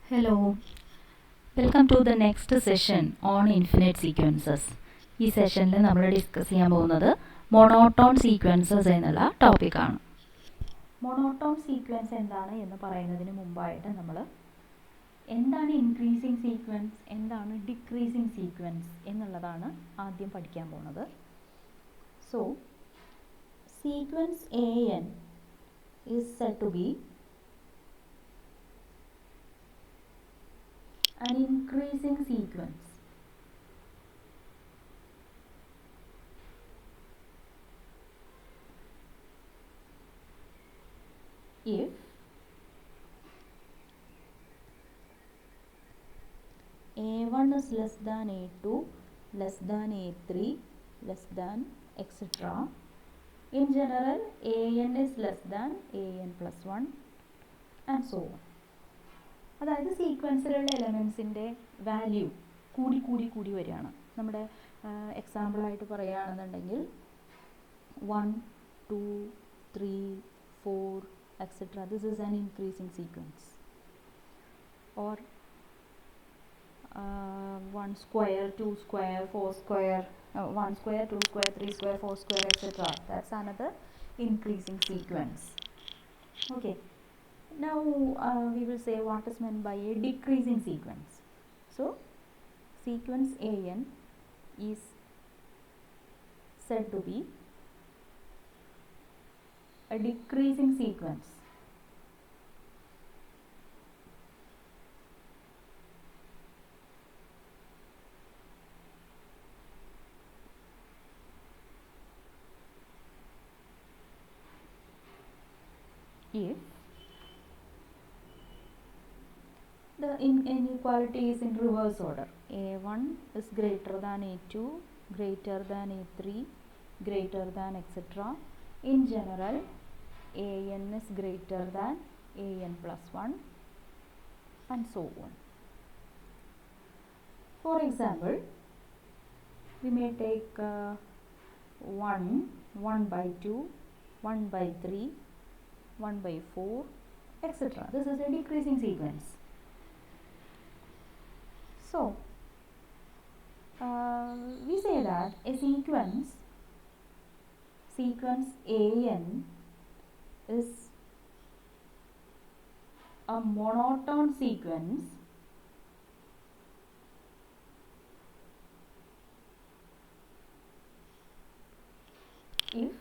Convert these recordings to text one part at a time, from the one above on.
Hello, welcome to the next session on infinite sequences. ഈ സെഷനിൽ നമ്മൾ ഡിസ്കസ് ചെയ്യാൻ പോകുന്നത് മോണോട്ടോൺ സീക്വൻസസ് എന്നുള്ള ടോപ്പിക്കാണ്. മോണോട്ടോൺ സീക്വൻസ് എന്താണ് എന്ന് പറയുന്നതിന് മുമ്പായിട്ട് നമ്മൾ എന്താണ് ഇൻക്രീസിങ് സീക്വൻസ്, എന്താണ് ഡിക്രീസിങ് സീക്വൻസ് എന്നുള്ളതാണ് ആദ്യം പഠിക്കാൻ പോകുന്നത്. So sequence AN is said to be an increasing sequence if A1 is less than A2, less than A3, less than etc. In general, AN is less than AN plus 1 and so on. അതായത് സീക്വൻസിലുള്ള എലമെൻസിൻ്റെ value കൂടി കൂടി കൂടി വരികയാണ്. നമ്മുടെ എക്സാമ്പിളായിട്ട് പറയുകയാണെന്നുണ്ടെങ്കിൽ 1, 2, 3, 4 etc. This is an increasing sequence. Or 1 square, 2 square, 4 square, 1 square, 2 square, 3 square, 4 square etc. That's another increasing sequence. Okay. Now we will say what is meant by a decreasing sequence. So sequence AN is said to be a decreasing sequence if the inequality is in reverse order. A1 is greater than A2, greater than A3, greater than etc. In general, AN is greater than AN plus 1 and so on. For example, we may take 1, 1 by 2, 1 by 3, 1 by 4 etc. This is a decreasing sequence. So we say that a sequence AN is a monotone sequence if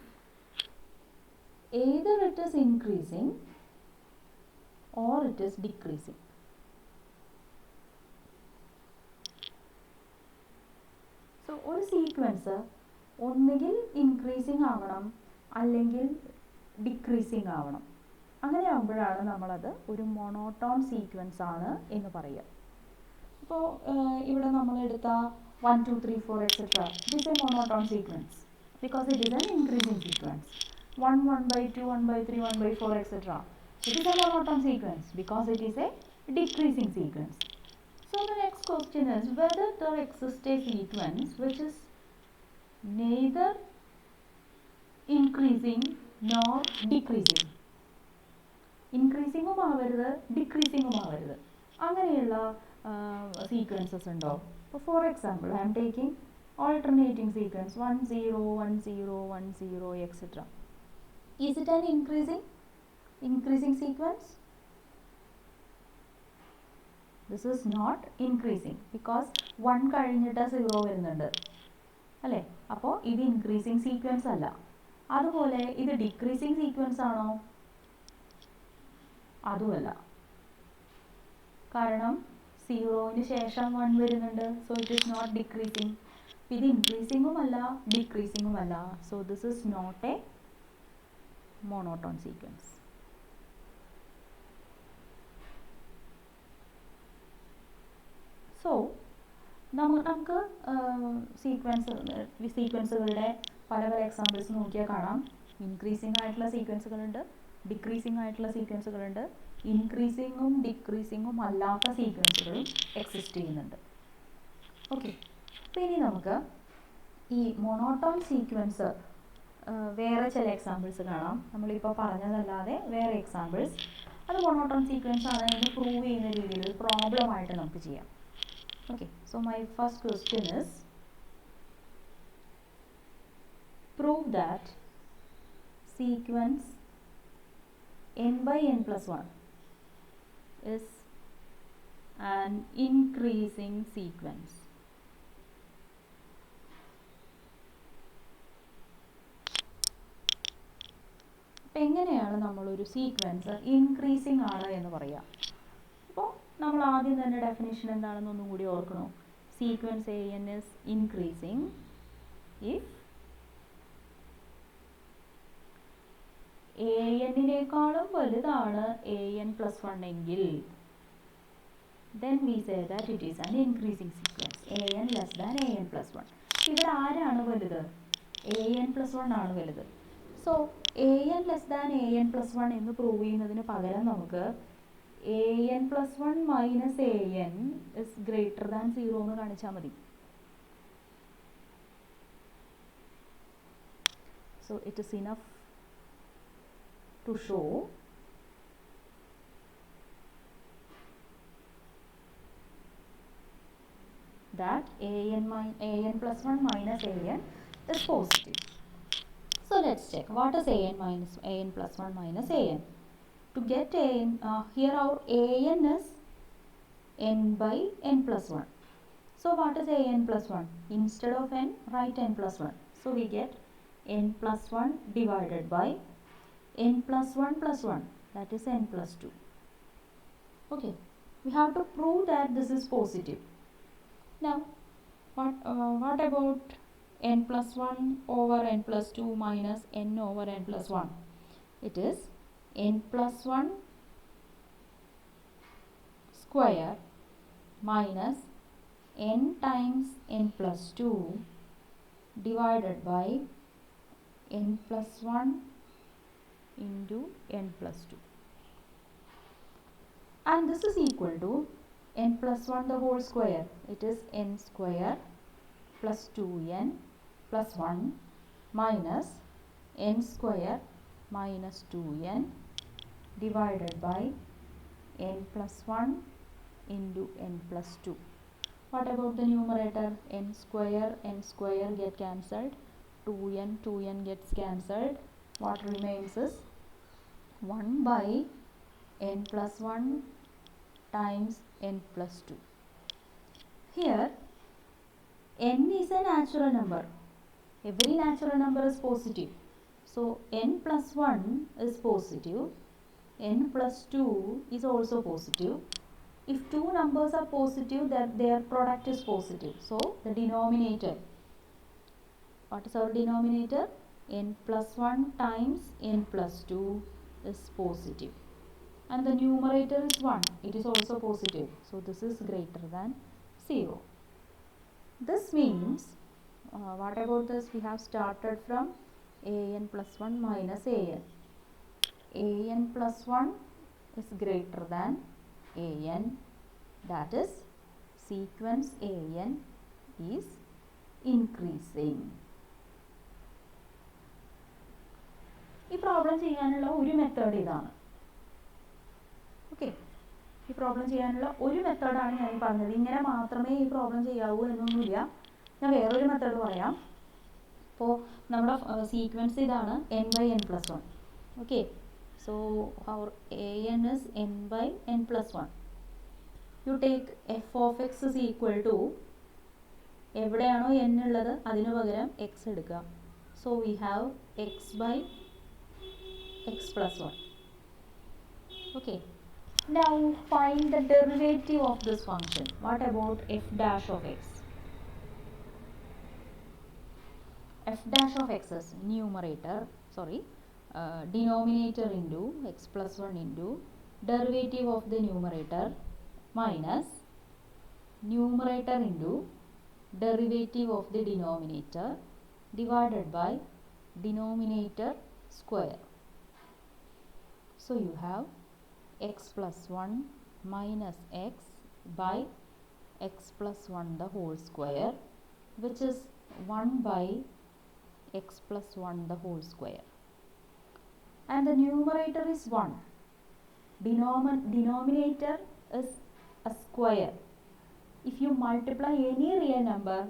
either it is increasing or it is decreasing. So ഒരു sequence ഒന്നുകിൽ increasing ആവണം അല്ലെങ്കിൽ decreasing ആവണം. അങ്ങനെ ആകുമ്പോഴാണ് നമ്മളത് ഒരു monotone sequence ആണ് എന്ന് പറയുക. ഇപ്പോൾ ഇവിടെ നമ്മൾ എടുത്ത 1, 2, 3, 4 etc. It is a monotone sequence because it is an increasing sequence. 1, 1 by 2, 1 by 3, 1 by 4 etc. It is a monotone sequence because it is a decreasing sequence. So the next question is whether there exists a sequence which is neither increasing nor decreasing. Increasing ആവരുത്, ഡിക്രീസിങ്ങും ആവരുത്, അങ്ങനെയുള്ള sequences ഉണ്ടോ? ഇപ്പോൾ for example I am taking alternating sequence 1 0 1 0 1 0 etc. Is it an increasing sequence? This is not increasing because 1 കഴിഞ്ഞിട്ട് 0 വരുന്നുണ്ട് അല്ലേ? അപ്പോൾ ഇത് ഇൻക്രീസിങ് സീക്വൻസ് അല്ല. അതുപോലെ ഇത് ഡിക്രീസിങ് സീക്വൻസ് ആണോ? അതുമല്ല. കാരണം 0ന് ശേഷം 1 വരുന്നുണ്ട്. So it is not decreasing. ഇത് ഇൻക്രീസിങ്ങും അല്ല ഡിക്രീസിങ്ങും അല്ല. So this is not a monotone sequence. So നമുക്ക് സീക്വൻസുകളുടെ പല പല എക്സാമ്പിൾസ് നോക്കിയാൽ കാണാം. ഇൻക്രീസിങ് ആയിട്ടുള്ള സീക്വൻസുകളുണ്ട്, ഡിക്രീസിങ് ആയിട്ടുള്ള സീക്വൻസുകളുണ്ട്, ഇൻക്രീസിങ്ങും ഡിക്രീസിങ്ങും അല്ലാത്ത സീക്വൻസുകളും എക്സിസ്റ്റ് ചെയ്യുന്നുണ്ട്. ഓക്കെ, അപ്പോൾ ഇനി നമുക്ക് ഈ മോണോട്ടോൺ സീക്വൻസ് വേറെ ചില എക്സാമ്പിൾസ് കാണാം. നമ്മളിപ്പോൾ പറഞ്ഞതല്ലാതെ വേറെ എക്സാമ്പിൾസ് അത് മോണോട്ടോൺ സീക്വൻസ് ആണ് എന്ന് പ്രൂവ് ചെയ്യുന്ന രീതിയിൽ ഒരു പ്രോബ്ലം ആയിട്ട് നമുക്ക് ചെയ്യാം. Okay, so my first question is prove that sequence n by n plus 1 is an increasing sequence. അപ്പം എങ്ങനെയാണ് നമ്മളൊരു സീക്വൻസ് ഇൻക്രീസിങ് ആണ് എന്ന് പറയുക? അപ്പോൾ നമ്മൾ ആദ്യം തന്നെ ഡെഫിനേഷൻ എന്താണെന്ന് ഒന്നും കൂടി ഓർക്കണോ? Sequence a n is increasing if a എന്നിനേക്കാളും വലുതാണ് എ എൻ പ്ലസ് വൺ എങ്കിൽ then we say that it is an increasing sequence. an less than an plus 1. ഇവിടെ ആരാണ് വലുത്? an plus 1 ആണ് വലുത്. So an less than an plus 1 എന്ന് prove ചെയ്യുന്നതിന് പകരം നമുക്ക് an plus 1 minus an is greater than 0 എന്ന് കാണിച്ചാൽ മതി. So it is enough to show that an plus 1 minus an is positive. So let's check what is an plus 1 minus an. To get an, here our an is n by n plus 1. So what is an plus 1? Instead of n, write n plus 1. So we get n plus 1 divided by n plus 1 plus 1, that is n plus 2. Okay, we have to prove that this is positive. Now what about n plus 1 over n plus 2 minus n over n plus 1? It is n plus 1 square minus n times n plus 2 divided by n plus 1 into n plus 2, and this is equal to n plus 1 the whole square. It is n square plus 2n plus 1 minus n square minus 2n divided by n plus 1 into n plus 2. What about the numerator? N square get cancelled, 2n gets cancelled. What remains is 1 by n plus 1 times n plus 2. Here n is a natural number. Every natural number is positive. So n plus 1 is positive. N plus 2 is also positive. If two numbers are positive, then their product is positive. So the denominator, what is our denominator? N plus 1 times n plus 2 is positive. And the numerator is 1, it is also positive, so this is greater than 0. This means what about this? We have started from an plus 1 minus an plus 1 is greater than an, that is sequence an is increasing. ഈ problem ചെയ്യാനുള്ള ഒരു method ഇതാണ്. Okay, ഈ problem ചെയ്യാനുള്ള ഒരു മെത്തേഡാണ് ഞാൻ പറഞ്ഞത്. ഇങ്ങനെ മാത്രമേ ഈ പ്രോബ്ലം ചെയ്യാവൂ എന്നൊന്നുമില്ല. ഞാൻ വേറൊരു മെത്തേഡ് പറയാം. അപ്പോൾ നമ്മുടെ സീക്വൻസ് ഇതാണ് n by n plus 1. Okay, so our an is n by n plus 1. You take f of x is equal to, എവിടെയാണോ n ഉള്ളത് അതിന് പകരം x എടുക്കുക. So we have x by x plus 1. Okay. Now find the derivative of this function. What about f dash of x? F dash of x is denominator into x plus 1 into derivative of the numerator minus numerator into derivative of the denominator divided by denominator square. So you have x plus 1 minus x by x plus 1 the whole square, which is 1 by x plus 1 the whole square, and the numerator is 1. denominator is a square. If you multiply any real number,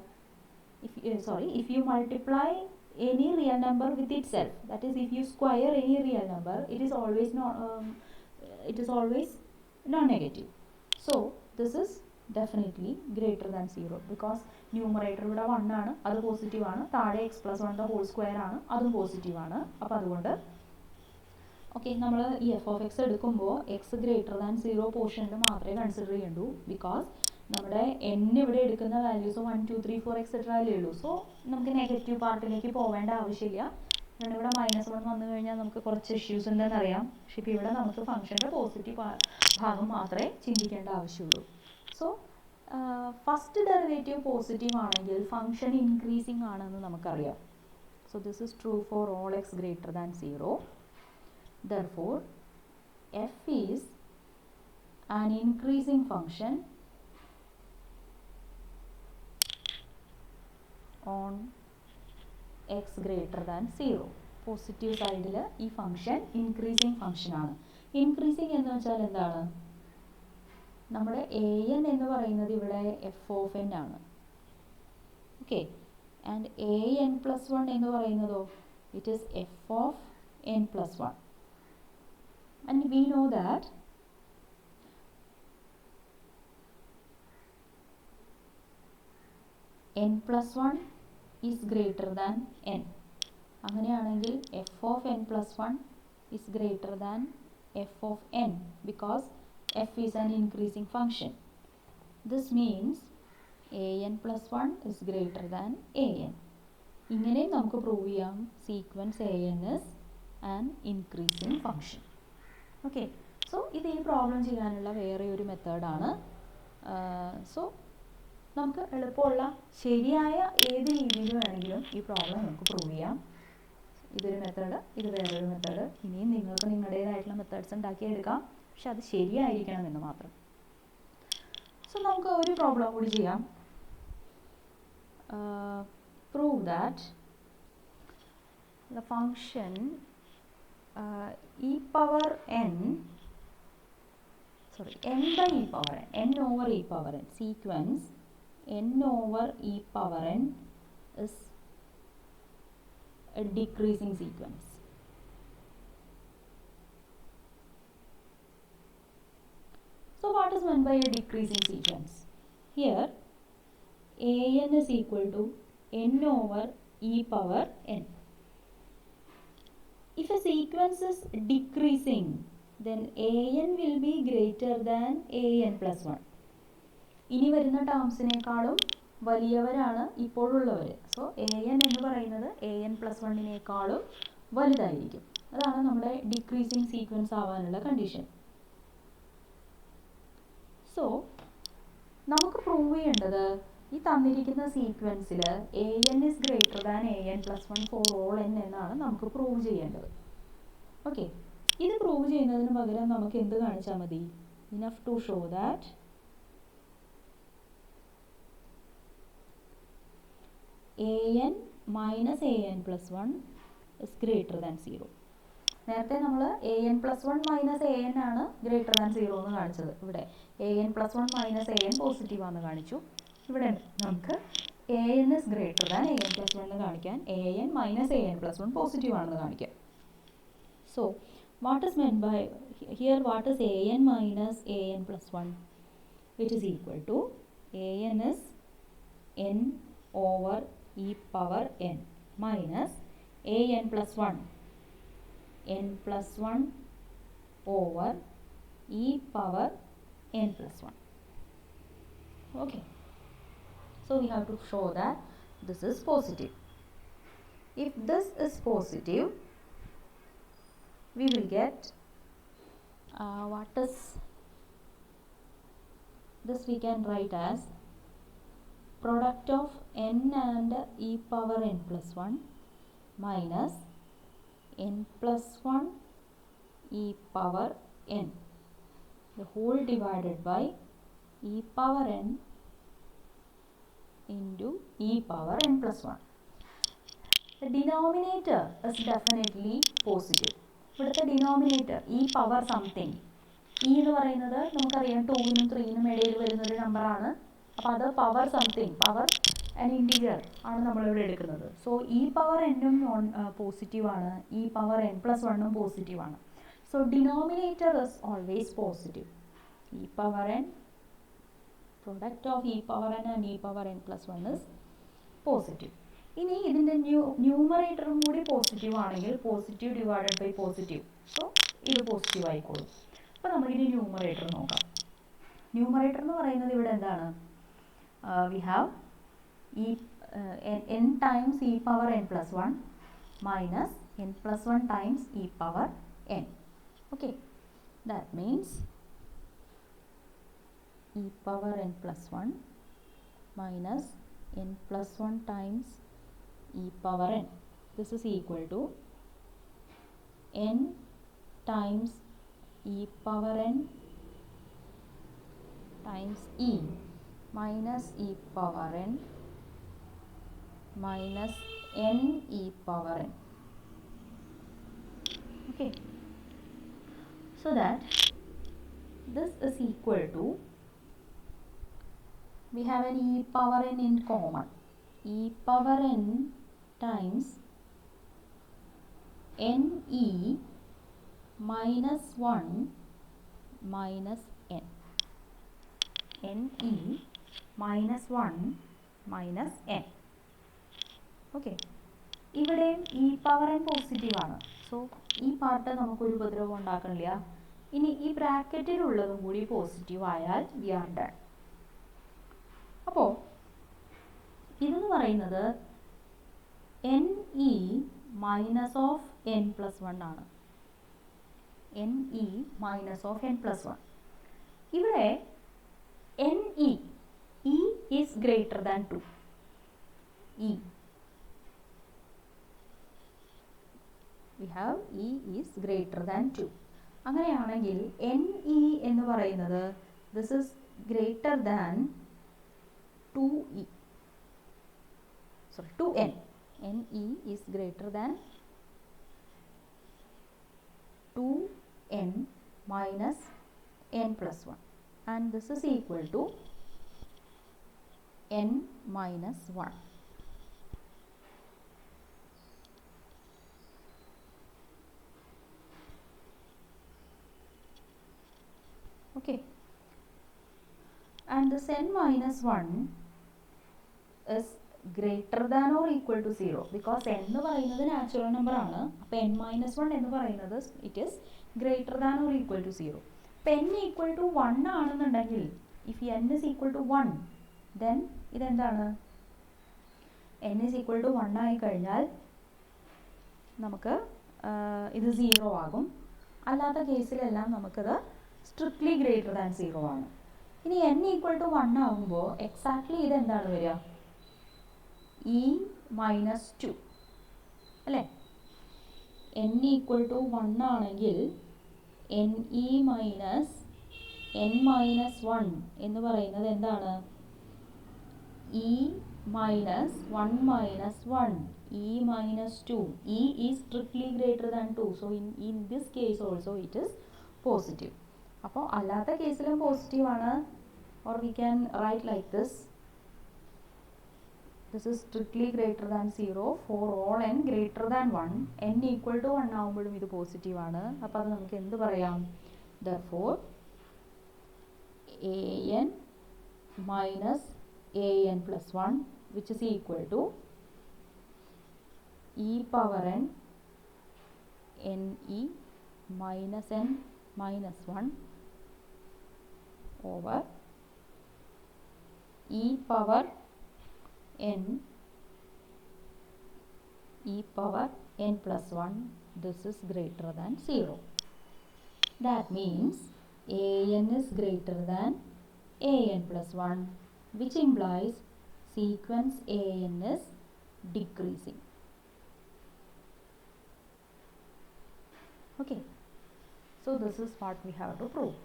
if you multiply any real number with itself, that is, if you square any real number, it is always non-negative. So this is definitely greater than 0 because numerator ഇവിടെ 1 ആണ്, അത് positive ആണ്. താഴെ x plus 1 the whole square ആണ്, അതും positive ആണ്. അപ്പോൾ അതുകൊണ്ട് ഓക്കെ, നമ്മൾ ഈ എഫ് ഓഫ് എക്സ് എടുക്കുമ്പോൾ എക്സ് ഗ്രേറ്റർ ദാൻ 0 പോർഷനിൽ മാത്രമേ കൺസിഡർ ചെയ്യണ്ടൂ. ബിക്കോസ് നമ്മുടെ n ഇവിടെ എടുക്കുന്ന വാല്യൂസ് 1 2 3 4 എക്സെട്ര അല്ലേ ഉള്ളൂ. സോ നമുക്ക് നെഗറ്റീവ് പാർട്ടിലേക്ക് പോവേണ്ട ആവശ്യമില്ല. കാരണം ഇവിടെ -1 വന്നു കഴിഞ്ഞാൽ നമുക്ക് കുറച്ച് ഇഷ്യൂസ് ഉണ്ടെന്നറിയാം. പക്ഷെ ഇപ്പോൾ ഇവിടെ നമുക്ക് ഫംഗ്ഷൻ്റെ പോസിറ്റീവ് ഭാഗം മാത്രമേ ചിന്തിക്കേണ്ട ആവശ്യമുള്ളൂ. സോ ഫസ്റ്റ് ഡെറിവേറ്റീവ് പോസിറ്റീവ് ആണെങ്കിൽ ഫംഗ്ഷൻ ഇൻക്രീസിങ് ആണെന്ന് നമുക്കറിയാം. So this is true for all X greater than 0. Therefore f is an increasing function on x greater than 0. Positive സൈഡിൽ ഈ ഫംഗ്ഷൻ ഇൻക്രീസിങ് ഫംഗ്ഷൻ ആണ്. ഇൻക്രീസിങ് എന്ന് വെച്ചാൽ എന്താണ്? നമ്മുടെ എ എൻ എന്ന് പറയുന്നത് ഇവിടെ എഫ് ഓഫ് എൻ ആണ്. Okay, and a n plus 1 എന്ന് പറയുന്നതോ it is f of n plus 1. And we know that n plus 1 is greater than n. അങ്ങനെയാണെങ്കിൽ f of n plus 1 is greater than f of n because f is an increasing function. This means an plus 1 is greater than an. ഇങ്ങനെ നമുക്ക് prove ചെയ്യാം sequence an is an increasing function. Okay, so ഇത് ഈ problem ചെയ്യാനുള്ള വേറെ ഒരു മെത്തേഡാണ്. So നമുക്ക് എളുപ്പമുള്ള ശരിയായ ഏത് രീതിയിൽ വേണമെങ്കിലും ഈ പ്രോബ്ലം നമുക്ക് പ്രൂവ് ചെയ്യാം. ഇതൊരു മെത്തേഡ്, ഇത് വേറൊരു മെത്തേഡ്. ഇനിയും നിങ്ങൾക്ക് നിങ്ങളുടേതായിട്ടുള്ള മെത്തേഡ്സ് ഉണ്ടാക്കിയെടുക്കാം, പക്ഷെ അത് ശരിയായിരിക്കണം എന്ന് മാത്രം. സോ നമുക്ക് ഒരു പ്രോബ്ലം കൂടി ചെയ്യാം. Prove that the function e power n by e power n over e power n sequence n over e power n is a decreasing sequence. So what is meant by a decreasing sequence? Here an is equal to n over e power n. If a sequence is decreasing, then an will be greater than an plus 1. ഇനി വരുന്ന ടേംസിനേക്കാളും വലിയവരാണ് ഇപ്പോഴുള്ളവർ. So an എന്ന് പറയുന്നത് an plus 1-നേക്കാളും വലുതായിരിക്കും. അതാണ് നമ്മുടെ decreasing sequence ആവാനുള്ള condition. So നമുക്ക് prove ചെയ്യേണ്ടത് ഈ തന്നിരിക്കുന്ന സീക്വൻസിൽ an is greater than an plus 1 for all n എന്നാണ് നമുക്ക് പ്രൂവ് ചെയ്യേണ്ടത്. ഓക്കെ, ഇത് പ്രൂവ് ചെയ്യുന്നതിന് പകരം നമുക്ക് എന്ത് കാണിച്ചാൽ മതി? Enough to show that an minus an plus 1 is greater than 0. നേരത്തെ നമ്മൾ an plus 1 minus an ആണ് greater than 0 എന്ന് കാണിച്ചത്. ഇവിടെ an plus 1 minus an positive ആണെന്ന് കാണിച്ചു. ഇവിടെ നമുക്ക് an is greater than an plus 1 എന്ന് കാണിക്കാൻ an minus an plus 1 positive ആണെന്ന് കാണിക്കാം. So what is meant by here? What is an minus an plus 1? It is equal to an is n over e power n minus an plus 1 n plus 1 over e power n plus 1. Okay, so we have to show that this is positive. If this is positive, we will get what is this? We can write as product of n and e power n plus 1 minus n plus 1 e power n, the whole divided by e power n into e power n plus 1. The denominator is definitely positive. ഇവിടുത്തെ denominator ഈ power something E എന്ന് പറയുന്നത് നമുക്കറിയാം 2നും 3നും ഇടയിൽ വരുന്നൊരു നമ്പറാണ്. അപ്പോൾ അത് power something, power an integer ആണ് നമ്മളിവിടെ എടുക്കുന്നത്. സോ ഇ പവർ എന്നും പോസിറ്റീവാണ്, ഇ പവർ n പ്ലസ് 1ഉം പോസിറ്റീവാണ്. So denominator is always positive. E power n, product of e power n and e power n plus 1 is positive. ഇനി ഇതിൻ്റെ ന്യൂമറേറ്ററും കൂടി പോസിറ്റീവ് ആണെങ്കിൽ positive divided by positive, so ഇത് പോസിറ്റീവ് ആയിക്കോളും. അപ്പോൾ നമുക്കിനി ന്യൂമറേറ്റർ നോക്കാം. ന്യൂമറേറ്റർ എന്ന് പറയുന്നത് ഇവിടെ എന്താണ്? We have n times E power n plus 1 minus n plus 1 times E power n. Okay, that means e power n plus 1 minus n plus 1 times e power n. This is equal to n times e power n times e minus e power n minus n e power n. Okay, so that this is equal to, we have an e power n in common, e power n times ne minus 1 minus n, ne minus 1 minus n. Okay, ഇവിടെയും E power n positive ആണ്. So ഈ part നമുക്കൊരു ഉപദ്രവം ഉണ്ടാക്കണില്ല. ഇനി ഈ ബ്രാക്കറ്റിലുള്ളതും കൂടി positive ആയാൽ V are done. അപ്പോൾ ഇതെന്ന് പറയുന്നത് N E minus of n plus 1 ആണ്. N E minus of n plus 1. ഇവിടെ N E is greater than 2. E we have E is greater than 2. അങ്ങനെയാണെങ്കിൽ എൻ ഇ എന്ന് പറയുന്നത് this is greater than 2e, sorry 2n. ne is greater than 2n minus n plus 1, and this is equal to n minus 1. Okay, and this n minus 1 is greater than or equal to 0, because n എന്ന് പറയുന്നത് natural number ആണ്. അപ്പോൾ n minus 1 എന്ന് പറയുന്നത് it is greater than or equal to 0. അപ്പോൾ n equal to 1 ആണെന്നുണ്ടെങ്കിൽ, if n is equal to 1, then ഇതെന്താണ്? n is equal to 1 ആയി കഴിഞ്ഞാൽ നമുക്ക് ഇത് 0 ആകും. അല്ലാത്ത കേസിലെല്ലാം നമുക്കത് സ്ട്രിക്ട്ലി ഗ്രേറ്റർ ദാൻ 0 ആണ്. ഇനി n ഈക്വൽ ടു 1 ആകുമ്പോൾ എക്സാക്ട്ലി ഇതെന്താണ് വരിക? ഇ മൈനസ് 2 അല്ലേ? n ഈക്വൽ ടു 1 ആണെങ്കിൽ N E minus n minus 1 എന്ന് പറയുന്നത് എന്താണ്? E minus 1 minus 1, E minus 2. E is strictly greater than 2, so in this case also it is positive. അപ്പോൾ അല്ലാത്ത കേസിലും പോസിറ്റീവ് ആണ്. Or we can write like this, this is strictly greater than 0 for all n greater than 1. n equal to 1 ആവുമ്പോഴും ഇത് positive ആണ്. അപ്പോൾ അത് നമുക്ക് എന്ത് പറയാം? therefore an minus an plus 1 which is equal to e power n ne minus n minus 1 over e power n e power n plus 1. This is greater than 0. That means an is greater than an plus 1, which implies sequence an is decreasing. Okay, so this is what we have to prove.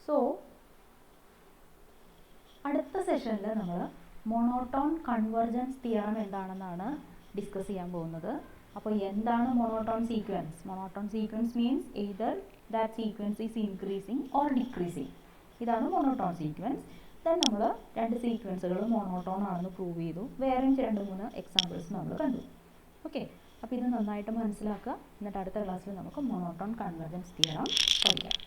So അടുത്ത സെഷനിൽ നമ്മൾ monotone convergence theorem എന്താണെന്നാണ് discuss ചെയ്യാൻ പോകുന്നത്. അപ്പോൾ എന്താണ് monotone sequence? Monotone sequence means either that sequence is increasing or decreasing. ഇതാണ് monotone sequence. Then നമ്മൾ 2 സീക്വൻസുകൾ മോണോട്ടോൺ ആണെന്ന് പ്രൂവ് ചെയ്തു. വേറെയും 2-3 എക്സാമ്പിൾസ് നമ്മൾ കണ്ടു. ഓക്കെ, അപ്പോൾ ഇത് നന്നായിട്ട് മനസ്സിലാക്കുക. എന്നിട്ട് അടുത്ത ക്ലാസ്സിൽ നമുക്ക് മോണോട്ടോൺ കൺവെർജൻസ് തിയറം പഠിക്കാം.